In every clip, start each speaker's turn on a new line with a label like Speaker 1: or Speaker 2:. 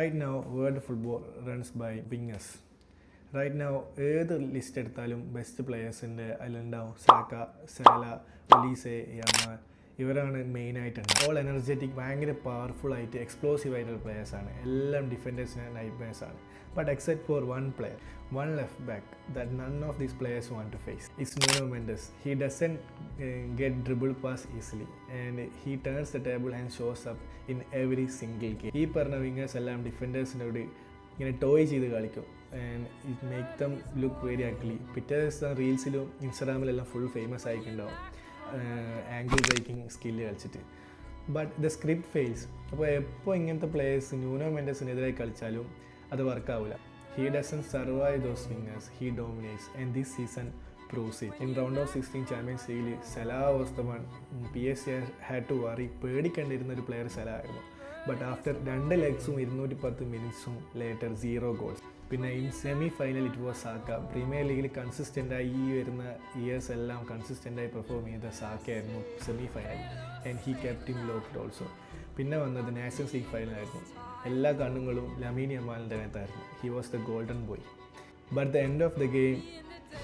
Speaker 1: Right now, world football runs by wingers. Right now, ഏത് list എടുത്താലും best പ്ലെയേഴ്സിൻ്റെ അതിലുണ്ടാവും. സാക്ക, സാല, ഒലീസെ, യമാൻ, ഇവരാണ് മെയിനായിട്ടുണ്ട്. ഓൾ എനർജറ്റിക്, ഭയങ്കര പവർഫുൾ ആയിട്ട് എക്സ്പ്ലോസീവ് ആയിട്ടുള്ള പ്ലെയേഴ്സാണ്. എല്ലാം ഡിഫൻഡേഴ്സിന് നൈറ്റ്മേഴ്സാണ്. But except for one player, one left back that none of these players want to face. It's Nuno Mendes. He doesn't get dribble pass easily and he turns the table and shows up in every single game. ഈ പറഞ്ഞ wingers എല്ലാം ഡിഫൻഡേഴ്സിനോട് ഇങ്ങനെ toy ചെയ്ത് കളിക്കും and it make them look very ugly. പിറ്റേ ദിവസം റീൽസിലും ഇൻസ്റ്റാഗ്രാമിലെല്ലാം full famous ആയിട്ടുണ്ടാവും angle breaking skill കളിച്ചിട്ട്. But the script fails. അപ്പോൾ എപ്പോൾ ഇങ്ങനത്തെ പ്ലേയേഴ്സ് ന്യൂനോ മെൻഡസിനെതിരായി കളിച്ചാലും അത് വർക്കാവില്ല. He doesn't survive those wingers, he dominates, and this season proves it. In round of 16 Champions League, Salah was the one PSG had to worry. പേടിക്കേണ്ടിരുന്ന ഒരു player Salah ആയിരുന്നു. But after 2 ലെഗ്സും 210 മിനിറ്റ്സും later 0 goals. പിന്നെ in semi final it was Saka. Premier ലീഗിൽ കൺസിസ്റ്റൻ്റായി ഈ വരുന്ന ഇയേഴ്സ് എല്ലാം കൺസിസ്റ്റൻ്റായി പെർഫോം ചെയ്ത സാക്കയായിരുന്നു semi final and he kept him locked also. പിന്നെ വന്നത് നാഷൻസ് ലീഗ് ഫൈനലായിരുന്നു. എല്ലാ കണ്ണുകളും ലമീൻ യമാലിൻ്റെ അകത്തായിരുന്നു. He was the golden boy. But the end of the game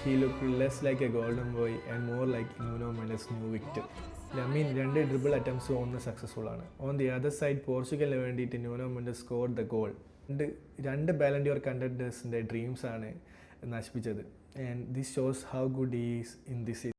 Speaker 1: he look less like a golden boy and more like Nuno Mendes new Victor. Lamine 2 dribble അറ്റംപ്റ്റ്സും 1 successful ആണ്. On the other side പോർച്ചുഗലിന് വേണ്ടിയിട്ട് Nuno Mendes score the goal. രണ്ട് Ballon d'Or കണ്ടൻഡേഴ്സിൻ്റെ ഡ്രീംസാണ് നശിപ്പിച്ചത്. And this shows how good is in this